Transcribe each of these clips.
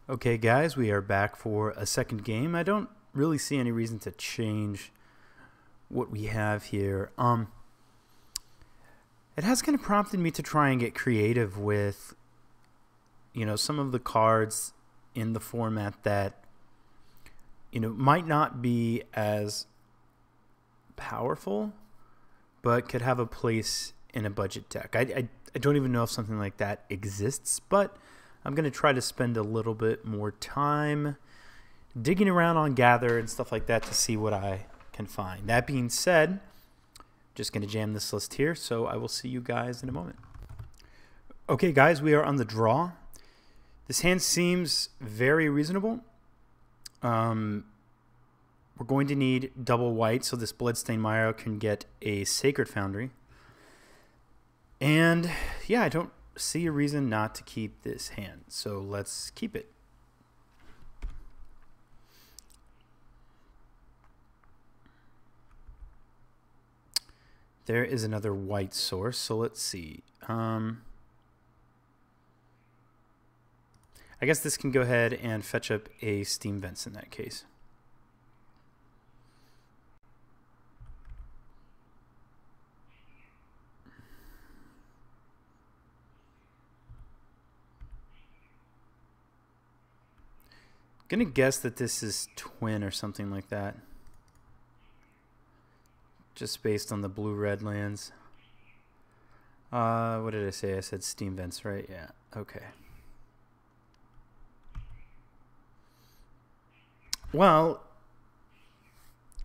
Okay, guys, we are back for a second game. I don't really see any reason to change what we have here. It has kind of prompted me to try and get creative with, some of the cards in the format that, might not be as powerful, but could have a place in a budget deck. I don't even know if something like that exists, but I'm going to try to spend a little bit more time digging around on Gather and stuff like that to see what I can find. That being said, just going to jam this list here, so I will see you guys in a moment. Okay, guys, we are on the draw. This hand seems very reasonable. We're going to need double white so this Bloodstained Mire can get a Sacred Foundry. And yeah, I don't see a reason not to keep this hand, so let's keep it. There is another white source, so let's see. I guess this can go ahead and fetch up a Steam Vents in that case. Gonna guess that this is twin or something like that. Just based on the blue-red lands. What did I say? I said Steam Vents, right? Yeah, okay. Well,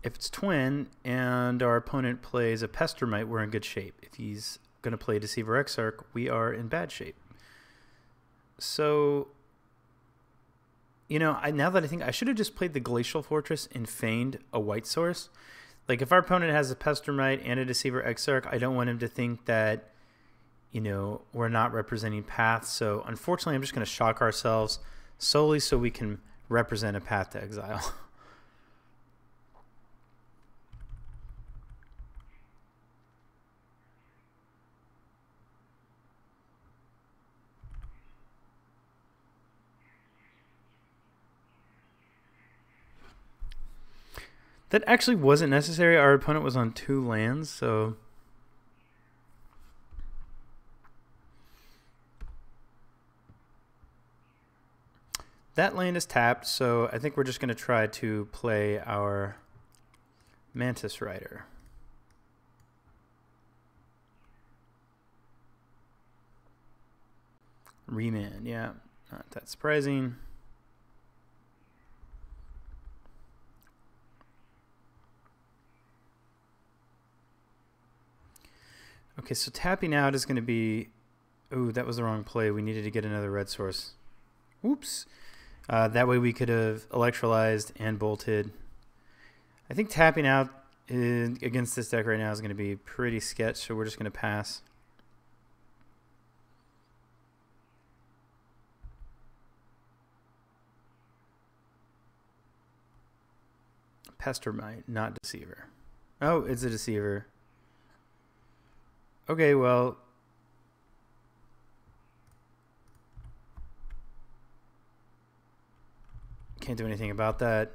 if it's twin and our opponent plays a Pestermite, we're in good shape. If he's going to play Deceiver Exarch, we are in bad shape. So, now that I think, I should have just played the Glacial Fortress and feigned a white source. Like, if our opponent has a Pestermite and a Deceiver Exarch, I don't want him to think that, we're not representing paths. So, unfortunately, I'm just going to shock ourselves solely so we can represent a path to exile. That actually wasn't necessary. Our opponent was on 2 lands, so that land is tapped, so I think we're just going to try to play our Mantis Rider. Remand, yeah, not that surprising. Okay, so tapping out is going to be... Ooh, that was the wrong play. We needed to get another red source. Oops. That way we could have electrolyzed and bolted. I think tapping out against this deck right now is going to be pretty sketch, so we're just going to pass. Pestermite, not Deceiver. Oh, it's a Deceiver. Okay, well, can't do anything about that.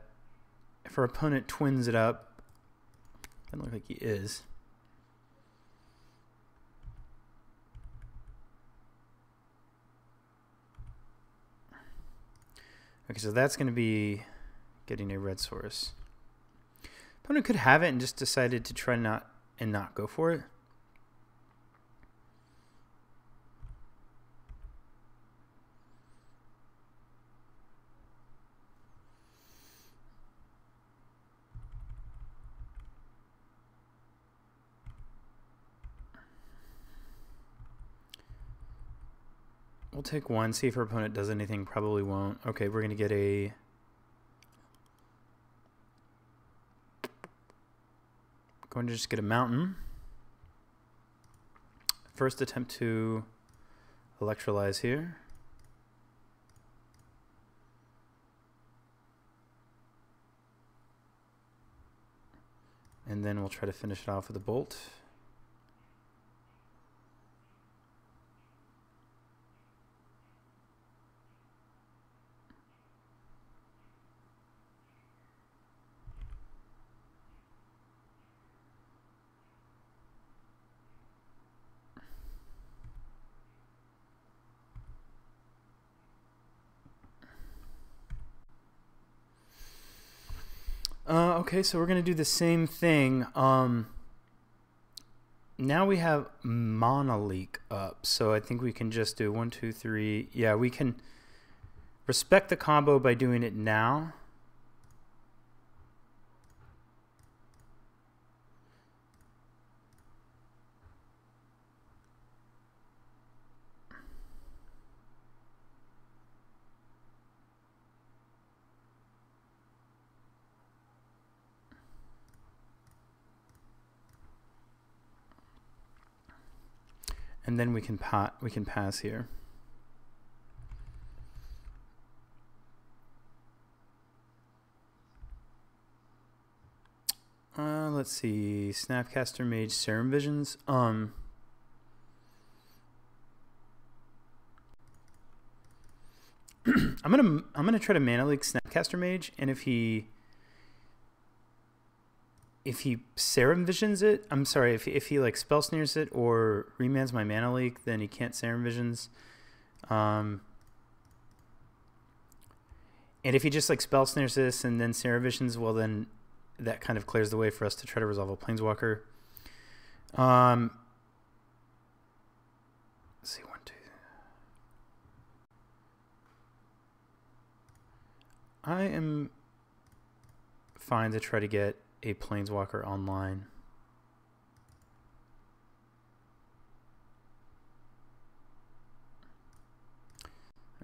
If our opponent twins it up, doesn't look like he is. Okay, so that's going to be getting a red source. Opponent could have it and just decided to try not go for it. We'll take one, see if our opponent does anything. Probably won't. Okay, we're going to get a... Going to just get a mountain. First attempt to electrolyze here. And then we'll try to finish it off with a bolt. Okay, so we're going to do the same thing. Now we have Mana Leak up, so I think we can just do 1, 2, 3. Yeah, we can respect the combo by doing it now. And then we can pass here. Let's see. Snapcaster Mage, Serum Visions. I'm gonna try to Mana Leak Snapcaster Mage, and if he Serum Visions it, I'm sorry, if he like Spell Snares it or remans my Mana Leak, then he can't Serum Visions. And if he just like Spell Snares this and then Serum Visions, well then that kind of clears the way for us to try to resolve a Planeswalker. Let's see, 1, 2. I am fine to try to get a Planeswalker online.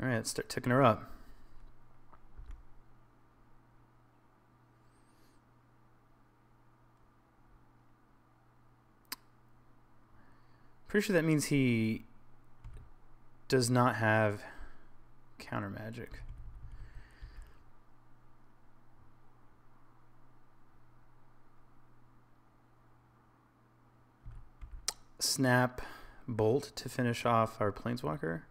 All right, let's start ticking her up. Pretty sure that means he does not have counter magic. Snap Bolt to finish off our Planeswalker.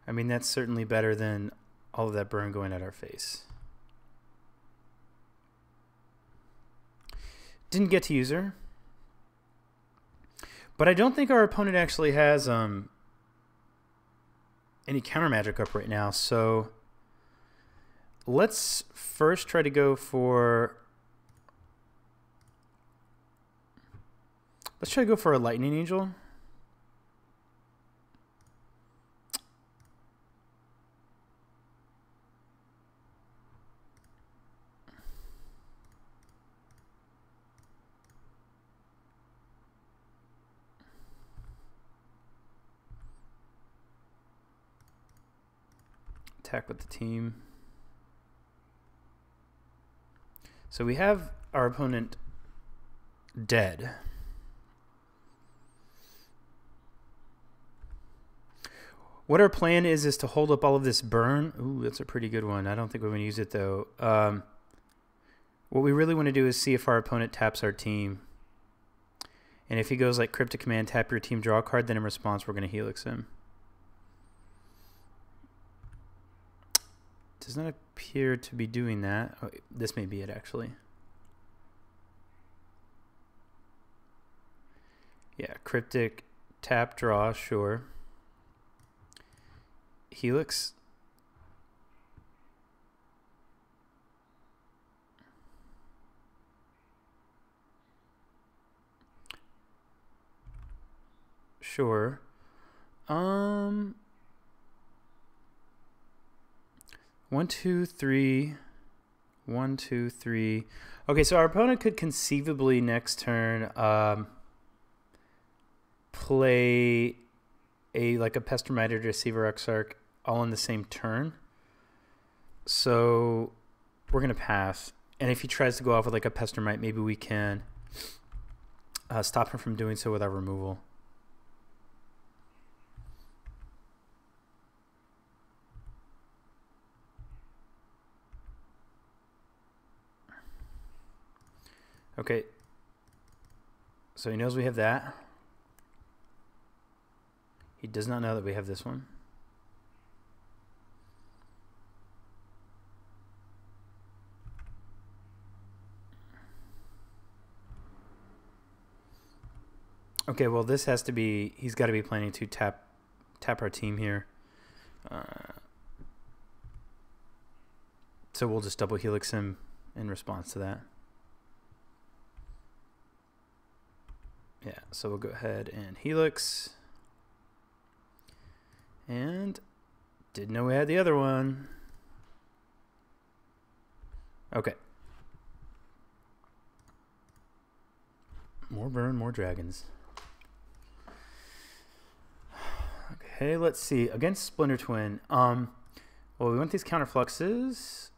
I mean, that's certainly better than all of that burn going at our face. Didn't get to use her. But I don't think our opponent actually has any counter magic up right now. So let's first try to go for... Let's try to go for a Lightning Angel. Attack with the team. So we have our opponent dead. What our plan is to hold up all of this burn. Ooh, that's a pretty good one. I don't think we're going to use it, though. What we really want to do is see if our opponent taps our team. And if he goes like Cryptic Command, tap your team, draw a card, then in response, we're going to Helix him. Does not appear to be doing that. Oh, this may be it, actually. Yeah, Cryptic, tap, draw, sure. Helix. Sure. 1, 2, 3. 1, 2, 3. Okay, so our opponent could conceivably next turn play like a Pestermite Deceiver Exarch all in the same turn. So we're going to pass. And if he tries to go off with like a Pestermite, maybe we can stop him from doing so with our removal. Okay. So he knows we have that. He does not know that we have this one. Okay, well this has to be, he's got to be planning to tap our team here. So we'll just double helix him in response to that. Yeah, so we'll go ahead and helix. And didn't know we had the other one. Okay. More burn, more dragons. Okay, let's see. Against Splinter Twin. Well, we want these counterfluxes.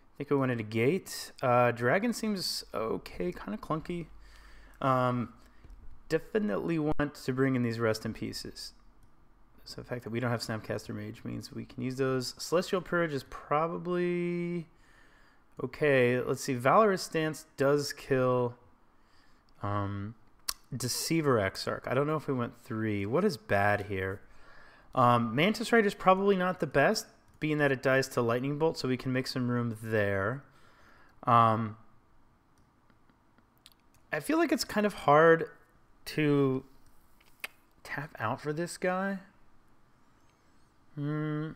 I think we wanted a gate. Dragon seems okay, kind of clunky. Definitely want to bring in these rest in pieces. So the fact that we don't have Snapcaster Mage means we can use those. Celestial Purge is probably okay. Let's see. Valorous Stance does kill Deceiver Exarch. I don't know if we went 3. What is bad here? Mantis Rite is probably not the best, being that it dies to Lightning Bolt, so we can make some room there. I feel like it's kind of hard to tap out for this guy. We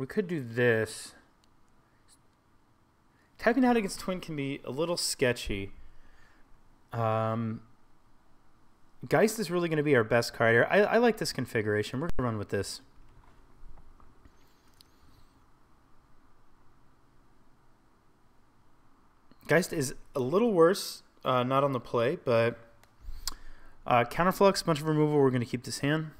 could do this. Tapping out against Twin can be a little sketchy. Geist is really going to be our best card here. I like this configuration. We're going to run with this. Geist is a little worse, not on the play, but Counterflux, bunch of removal. We're going to keep this hand.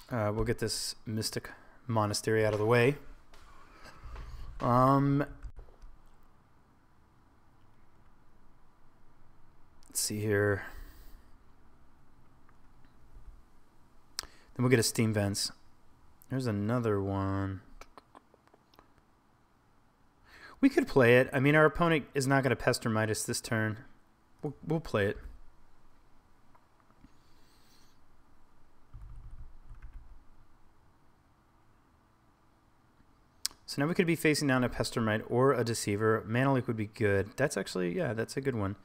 We'll get this Mystic Monastery out of the way. Let's see here. Then we'll get a Steam Vents. There's another one. We could play it. I mean, our opponent is not going to Pester Midas this turn. We'll play it. So now we could be facing down a Pestermite or a Deceiver. Mana Leak would be good. That's actually, yeah, that's a good one.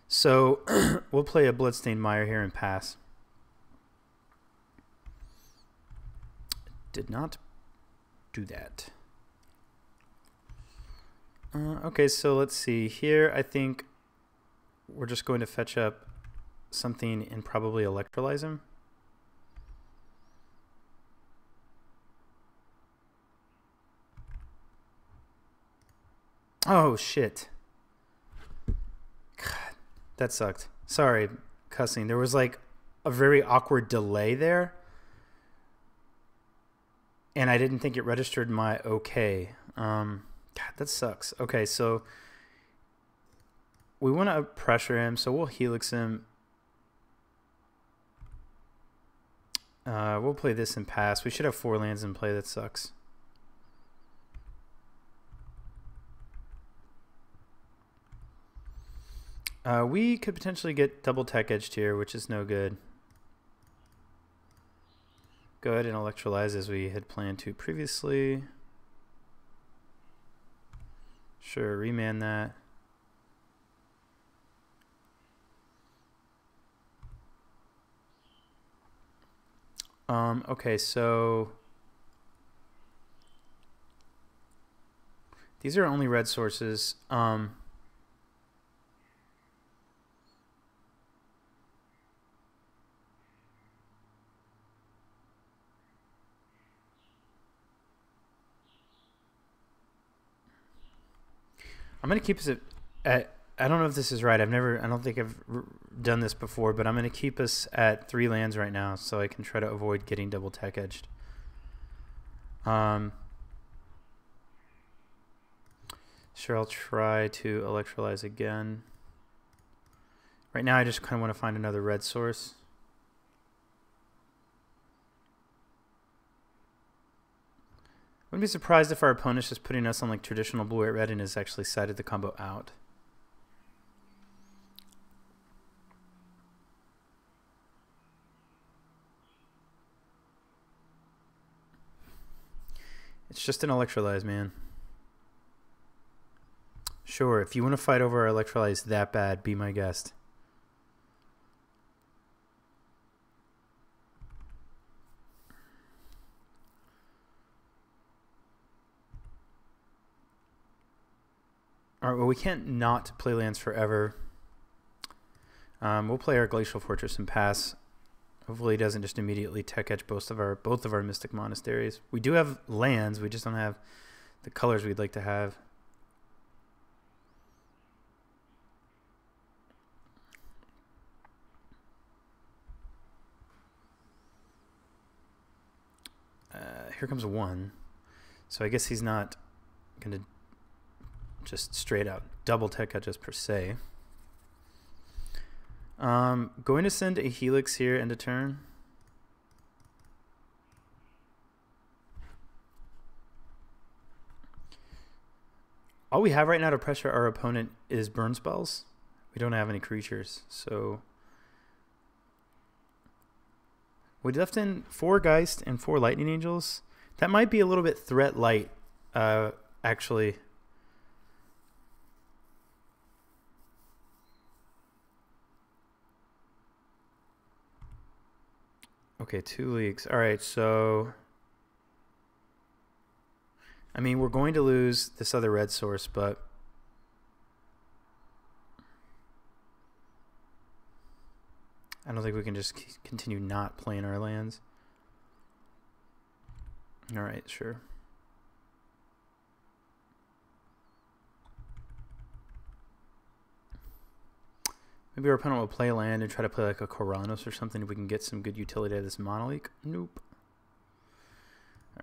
So we'll play a Bloodstained Mire here and pass. Did not do that. Okay, so let's see. Here I think we're just going to fetch up something and probably Electrolyze him. Oh, shit. God, that sucked. Sorry, cussing. There was like a very awkward delay there. And I didn't think it registered my okay. God, that sucks. Okay, so we want to pressure him, so we'll Helix him. We'll play this and pass. We should have 4 lands in play. That sucks. We could potentially get double tech edged here, which is no good. Go ahead and Electrolyze as we had planned to previously. Sure, remand that. Okay, so these are only red sources. I'm going to keep us at, I don't know if this is right. I don't think I've done this before, but I'm going to keep us at 3 lands right now so I can try to avoid getting double tech edged. Sure, I'll try to Electrolyze again. Right now I just kind of want to find another red source. Wouldn't be surprised if our opponent's just putting us on like traditional blue-white red and has actually sided the combo out. It's just an Electrolyze, man. Sure, if you want to fight over our electrolytes that bad, be my guest. Alright, well, we can't not play lands forever. We'll play our Glacial Fortress and pass. Hopefully he doesn't just immediately tech edge both of our Mystic Monasteries. We do have lands, we just don't have the colors we'd like to have. Here comes a 1. So I guess he's not going to just straight out double tech edge us per se. Going to send a Helix here end of turn. All we have right now to pressure our opponent is burn spells. We don't have any creatures, so we left in 4 Geist and 4 Lightning Angels. That might be a little bit threat light, actually. Okay, 2 leagues. All right, so I mean, we're going to lose this other red source, but I don't think we can just continue not playing our lands. All right, sure. Maybe our opponent will play land and try to play like a Koranos or something if we can get some good utility out of this Monolith. Nope.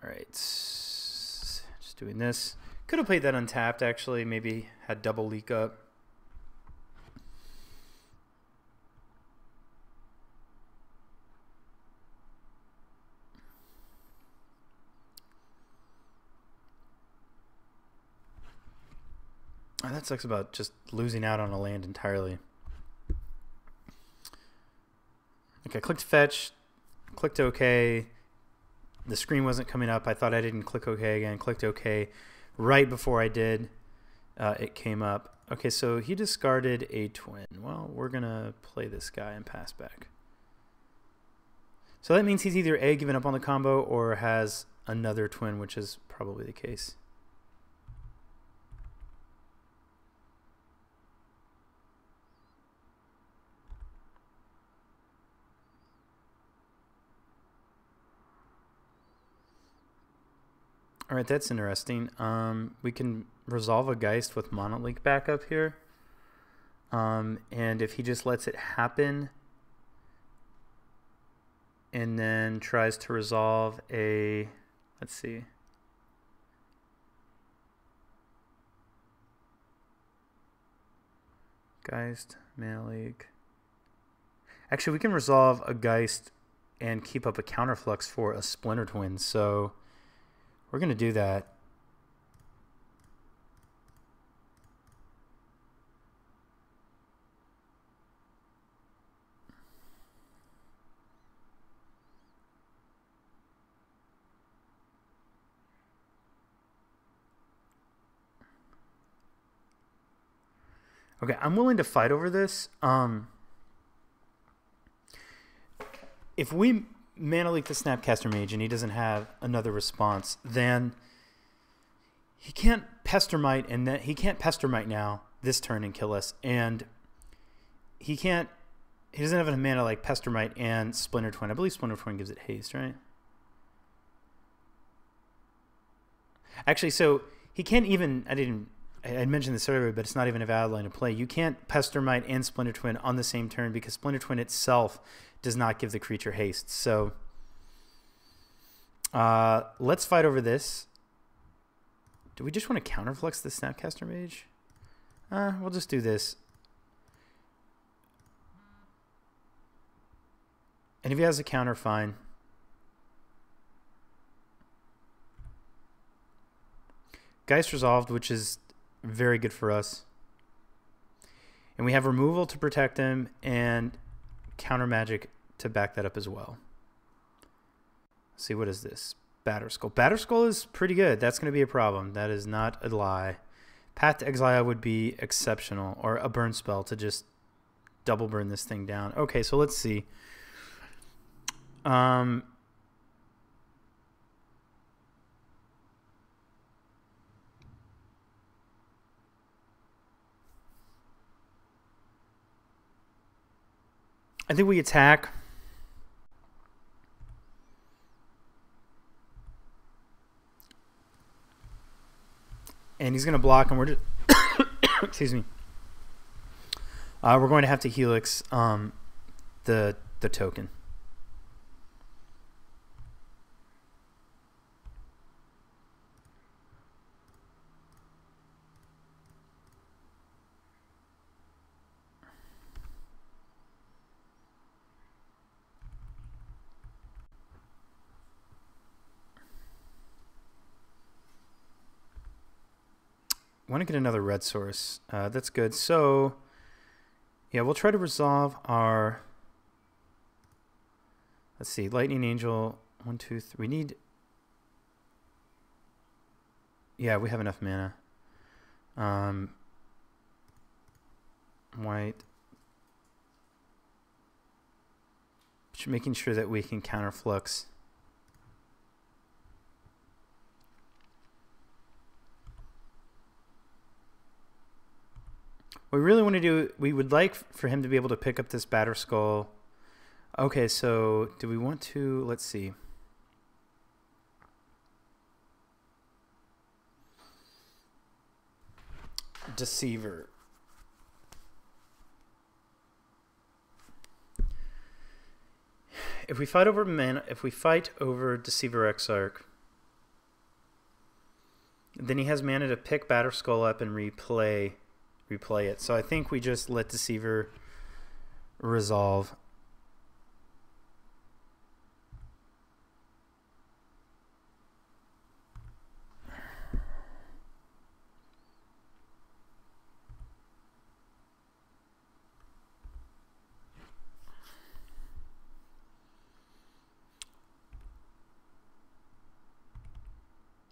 All right. Just doing this. Could have played that untapped, actually. Maybe had double leak up. Oh, that sucks about just losing out on a land entirely. Okay, I clicked fetch, clicked OK. The screen wasn't coming up. I thought I didn't click OK again. Clicked OK. Right before I did, it came up. Okay, so he discarded a twin. Well, we're going to play this guy and pass back. So that means he's either A, given up on the combo, or has another twin, which is probably the case. All right, that's interesting. We can resolve a Geist with Monolink backup here. And if he just lets it happen and then tries to resolve a, let's see. Geist, Mana League. Actually, we can resolve a Geist and keep up a counterflux for a Splinter Twin, so we're going to do that. Okay, I'm willing to fight over this. If we Mana Leak the Snapcaster Mage and he doesn't have another response, then he can't Pestermite, and then he can't Pestermite now this turn and kill us, and he doesn't have a mana like Pestermite and Splinter Twin. I believe Splinter Twin gives it haste, right? Actually, so he can't even, I mentioned this earlier, but it's not even a valid line of play. You can't Pestermite and Splinter Twin on the same turn because Splinter Twin itself does not give the creature haste. So let's fight over this. Do we just want to counterflux the Snapcaster Mage? We'll just do this. And if he has a counter, fine. Geist resolved, which is very good for us. And we have removal to protect him and counter magic to back that up as well. Let's see, what is this? Batterskull. Batterskull is pretty good. That's going to be a problem. That is not a lie. Path to Exile would be exceptional, or a burn spell to just double burn this thing down. Okay, so let's see. I think we attack. And he's going to block, and we're just excuse me. We're going to have to Helix the token. I want to get another red source. That's good. So, yeah, we'll try to resolve our... Let's see. Lightning Angel. 1, 2, 3. We need... Yeah, we have enough mana. White. Just making sure that we can counter flux. What we really want to do, we would like for him to be able to pick up this Batter Skull. Okay, so do we want to, let's see. Deceiver. If we fight over mana, if we fight over Deceiver Exarch, then he has mana to pick Batter Skull up and replay it. So I think we just let Deceiver resolve.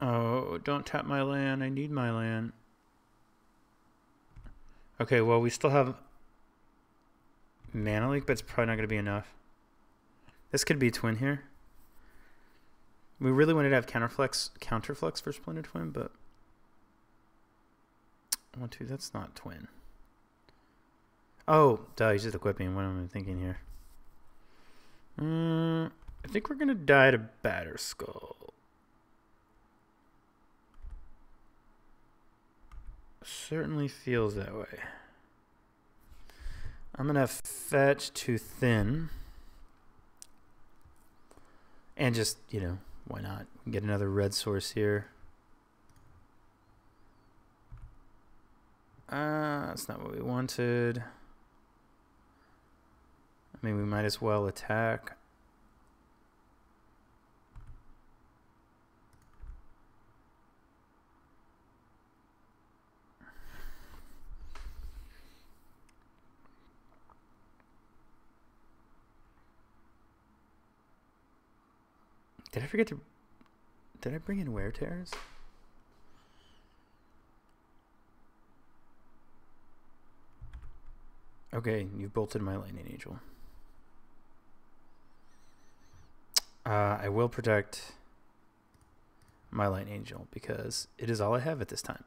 Oh, don't tap my land. I need my land. Okay, well, we still have Mana Leak, but it's probably not going to be enough. This could be Twin here. We really wanted to have counterflux for Splinter Twin, but 1, 2, that's not Twin. Oh, duh, he's just equipping. What am I thinking here? I think we're going to die to Batter Skull. Certainly feels that way. I'm going to fetch to Thin. And just, you know, why not? Get another red source here. That's not what we wanted. I mean, we might as well attack. Did I forget to... Did I bring in Wear Tears? Okay, you've bolted my Lightning Angel. I will protect my Lightning Angel because it is all I have at this time.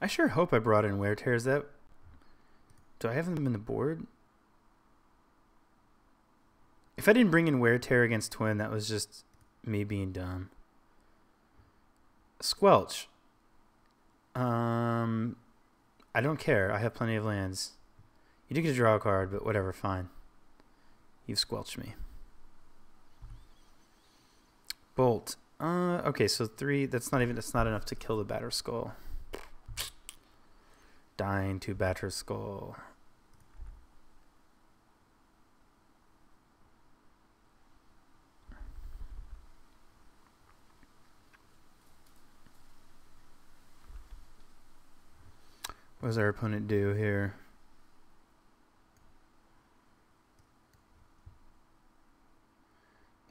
I sure hope I brought in Wear Tears. That do I have them in the board? If I didn't bring in Wear Tear against Twin, that was just me being dumb. Squelch. I don't care. I have plenty of lands. You do get to draw a card, but whatever, fine. You've squelched me. Bolt. Okay, so 3. That's not enough to kill the Batter Skull. Dying to Batter Skull. What does our opponent do here?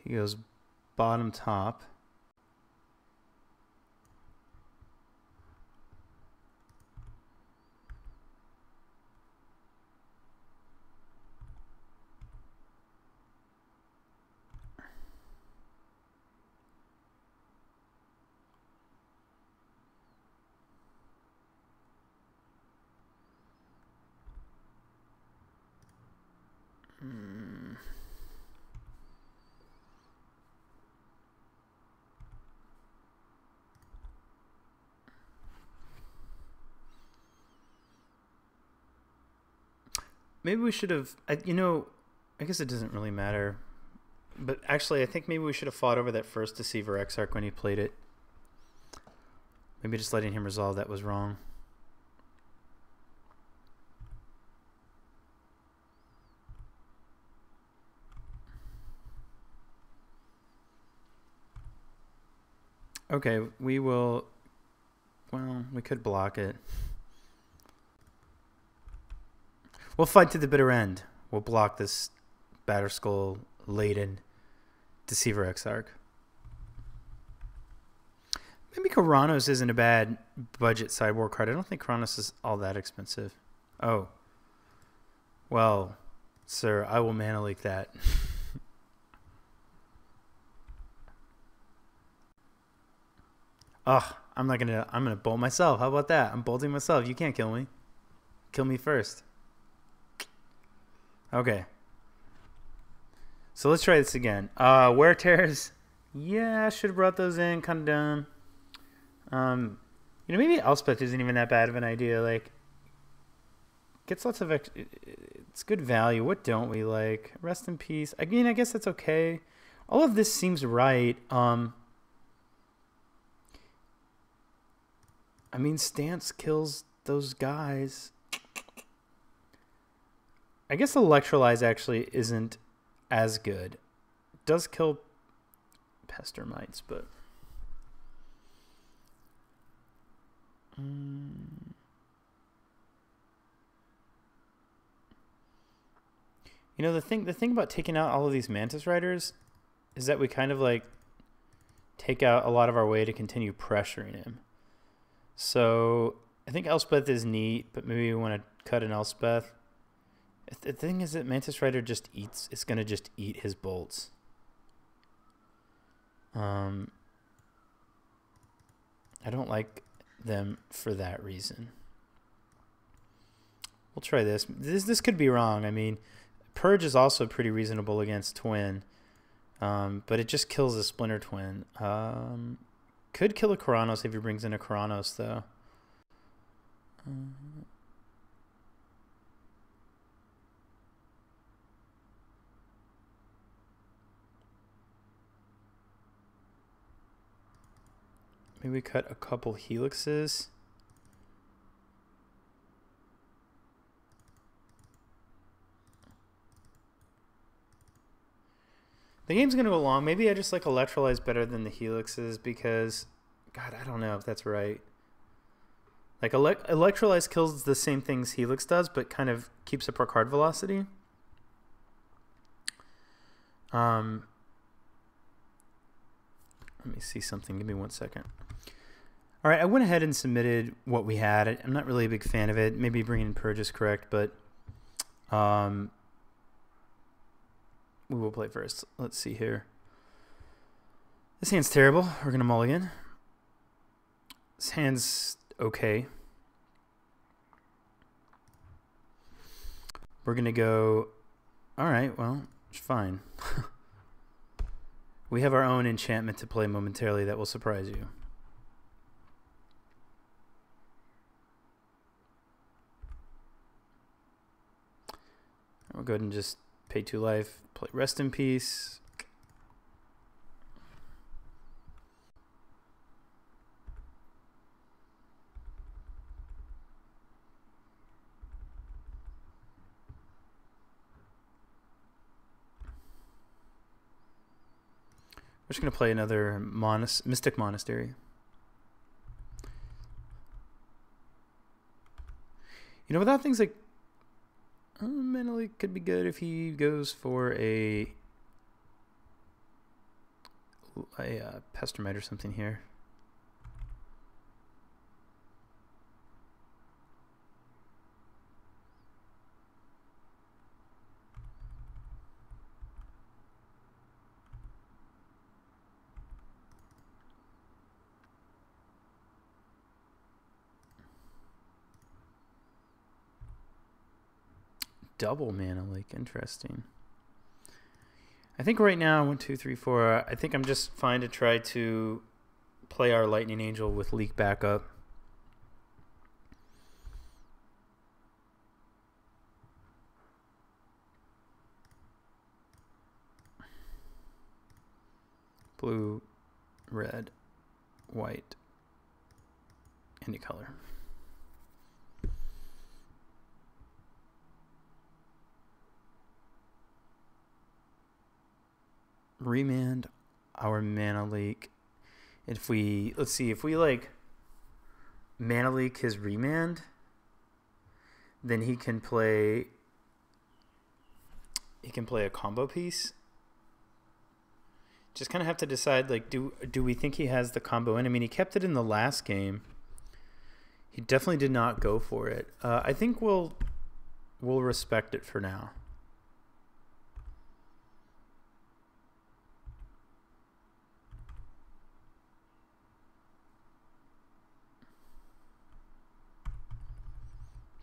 He goes bottom top. Maybe we should have, you know, I guess it doesn't really matter. But actually, I think maybe we should have fought over that first Deceiver Exarch when he played it. Maybe just letting him resolve that was wrong. Okay, we will, well, we could block it. We'll fight to the bitter end. We'll block this Batterskull laden Deceiver Exarch. Maybe Karanos isn't a bad budget sideboard card. I don't think Karanos is all that expensive. Oh. Well, sir, I will mana leak that. Ugh, I'm gonna bolt myself. How about that? I'm bolting myself. You can't kill me. Kill me first. Okay. So let's try this again. Wear tears. Yeah, I should have brought those in. Kind of dumb. You know, maybe Elspeth isn't even that bad of an idea. Like, gets lots of it's good value. What don't we like? Rest in peace. I mean, I guess that's okay. All of this seems right. I mean, Stance kills those guys. I guess Electrolyze actually isn't as good. It does kill Pester Mites, but you know, the thing about taking out all of these Mantis Riders is that we kind of like take out a lot of our way to continue pressuring him. So I think Elspeth is neat, but maybe we want to cut an Elspeth. The thing is that Mantis Rider just eats. It's gonna just eat his bolts. I don't like them for that reason. We'll try this. This could be wrong. I mean, Purge is also pretty reasonable against Twin, but it just kills a Splinter Twin. Could kill a Karanos if he brings in a Karanos, though. Maybe we cut a couple Helixes. The game's going to go long. Maybe I just like Electrolyze better than the Helixes because, God, I don't know if that's right. Like, Electrolyze kills the same things Helix does, but kind of keeps up our card velocity. Let me see something. Give me 1 second. All right, I went ahead and submitted what we had. I'm not really a big fan of it. Maybe bringing in Purge is correct, but we will play first. Let's see here. This hand's terrible. We're going to mulligan. This hand's okay. We're going to go... All right, well, it's fine. We have our own enchantment to play momentarily that will surprise you. We'll go ahead and just pay 2 life, play Rest in Peace. We're just going to play another Mystic Monastery. You know, without things like Mana Leak could be good if he goes for a Pestermite or something here. Double Mana Leak, interesting. I think right now, 1, 2, 3, 4. I think I'm just fine to try to play our Lightning Angel with Leak backup. Blue, red, white, any color. Remand our Mana Leak. If we, let's see, if we like Mana Leak his Remand, then he can play a combo piece. Just kind of have to decide, like, do we think he has the combo in? I mean, he kept it in the last game. He definitely did not go for it. I think we'll respect it for now.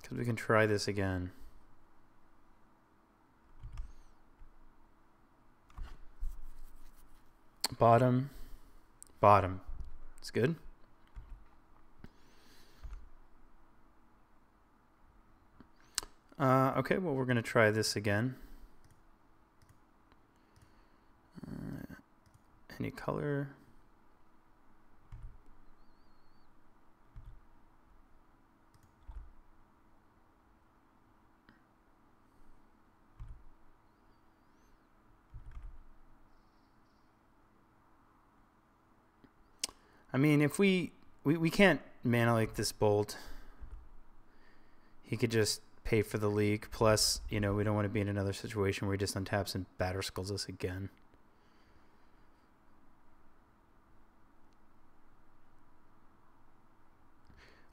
Because we can try this again. Bottom. It's good. Okay, well, we're going to try this again. Any color. I mean, if we can't Mana Leak this Bolt. He could just pay for the leak. Plus, you know, we don't want to be in another situation where he just untaps and batter skulls us again.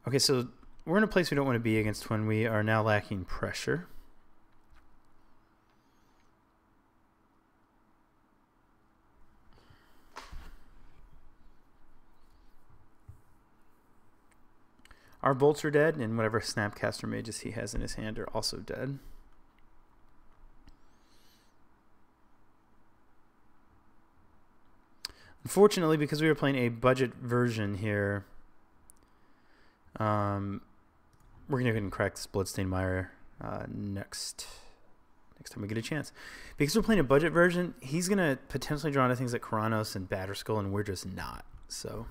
Okay, so we're in a place we don't want to be against when we are now lacking pressure. Our bolts are dead, and whatever Snapcaster Mages he has in his hand are also dead. Unfortunately, because we were playing a budget version here, we're going to go ahead and crack this Bloodstained Mire next time we get a chance. Because we're playing a budget version, he's going to potentially draw into things like Karanos and Batterskull, and we're just not. So...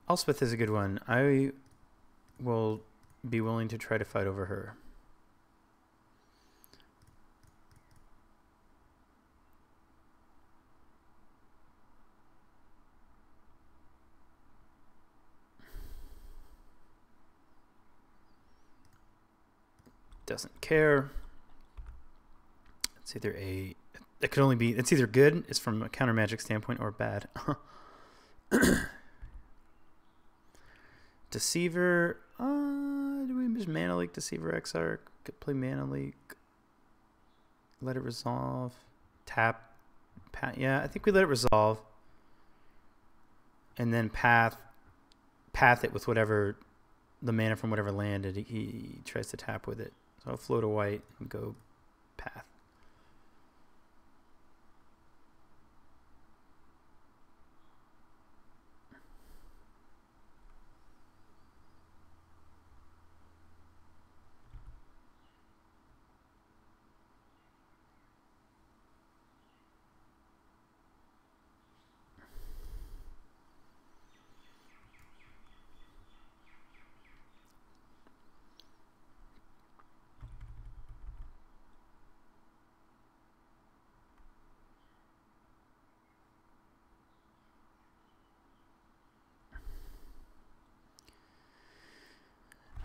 Elspeth is a good one. I will be willing to try to fight over her. Doesn't care. It's either it could only be, it's either good, it's from a counter magic standpoint, or bad. Deceiver, do we just Mana Leak Deceiver Exarch? Could play Mana Leak. Let it resolve. Tap. Yeah, I think we let it resolve. And then path it with whatever, the mana from whatever land he tries to tap with it. So I'll float a white and go path.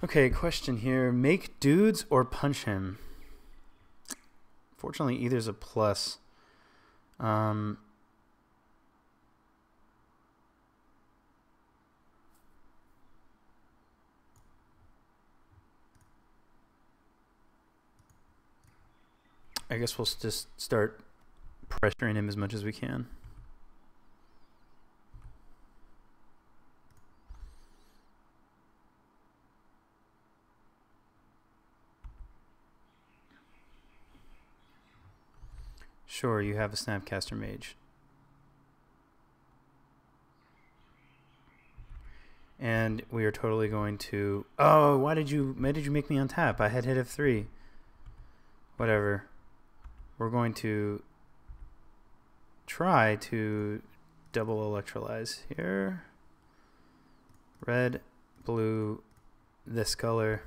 Okay, question here. Make dudes or punch him? Fortunately, either's a plus. I guess we'll just start pressuring him as much as we can. Sure, you have a Snapcaster Mage. And we are totally going to... Oh, why did you make me untap? I had hit F3. Whatever. We're going to try to double electrolyze here. Red, blue, this color.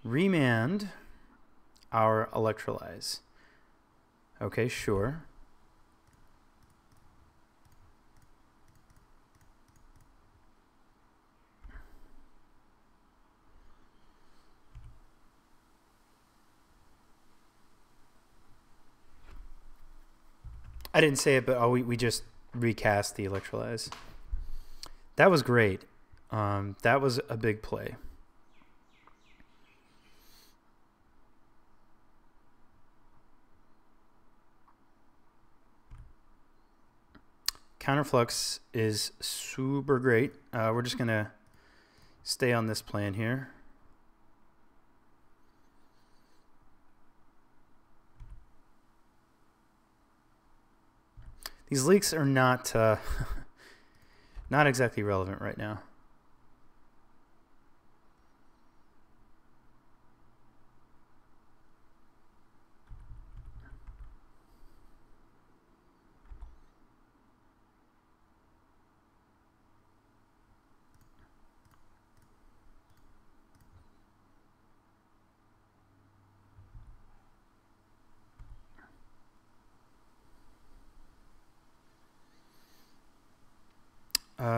Remand our electrolyze. Okay, sure. I didn't say it, but we just recast the electrolyze. That was great. That was a big play. Counterflux is super great. We're just going to stay on this plan here. These leaks are not not exactly relevant right now.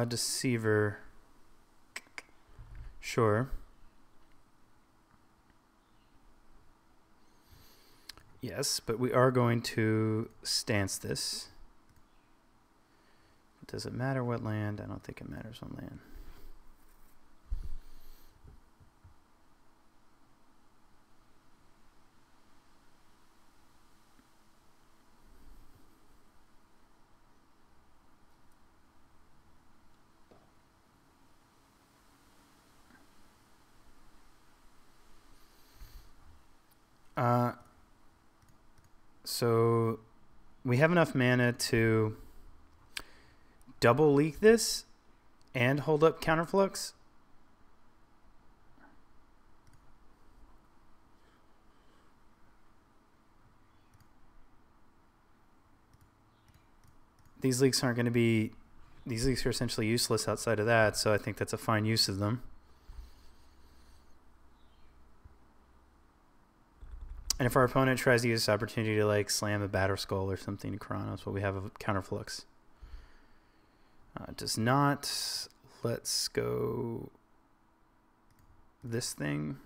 Deceiver. Sure. Yes, but we are going to stance this. Does it matter what land? I don't think it matters what land. So we have enough mana to double leak this and hold up counterflux. These leaks aren't going to be, these leaks are essentially useless outside of that, so I think that's a fine use of them. And if our opponent tries to use this opportunity to like slam a Batter Skull or something to Chronos, well, we have a counterflux. Does not. Let's go this thing.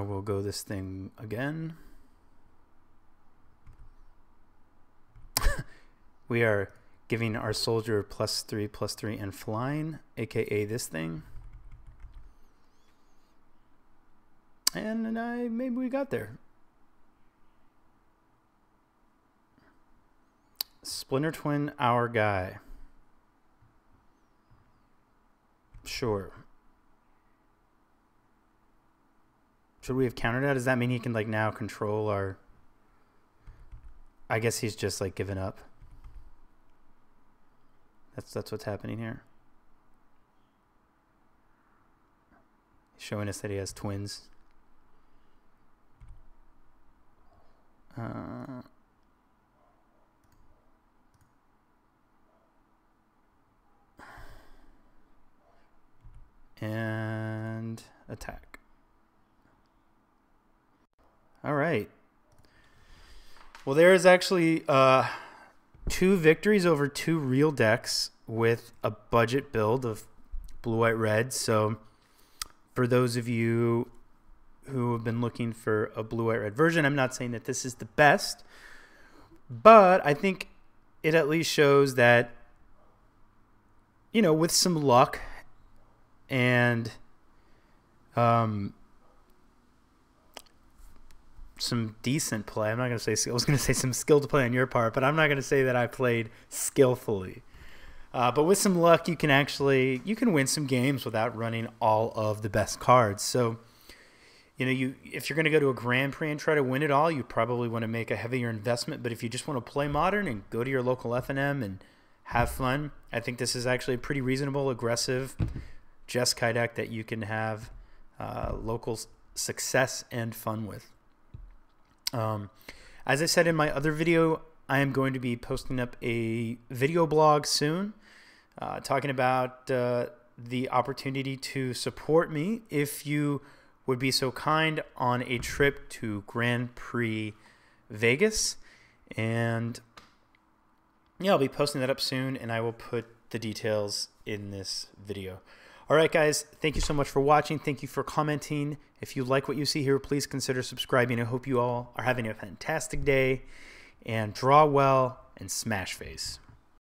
We'll go this thing again. We are giving our soldier +3/+3 and flying, aka this thing. And maybe we got there. Splinter Twin, our guy. Sure. Should we have countered that? Does that mean he can like now control our... I guess he's just like given up. That's what's happening here. He's showing us that he has twins. and attack. All right. Well, there is actually 2 victories over 2 real decks with a budget build of blue, white, red. So for those of you who have been looking for a blue, white, red version, I'm not saying that this is the best, but I think it at least shows that, you know, with some luck and some decent play. I'm not going to say, I was going to say some skill to play on your part, but I'm not going to say that I played skillfully. But with some luck, you can win some games without running all of the best cards. So, you know, if you're going to go to a Grand Prix and try to win it all, you probably want to make a heavier investment. But if you just want to play Modern and go to your local F&M and have fun, I think this is actually a pretty reasonable, aggressive Jeskai deck that you can have local success and fun with. As I said in my other video, I am going to be posting up a video blog soon talking about the opportunity to support me if you would be so kind on a trip to Grand Prix Vegas. And yeah, I'll be posting that up soon, and I will put the details in this video. All right, guys, thank you so much for watching. Thank you for commenting. If you like what you see here, please consider subscribing. I hope you all are having a fantastic day, and draw well and smash face.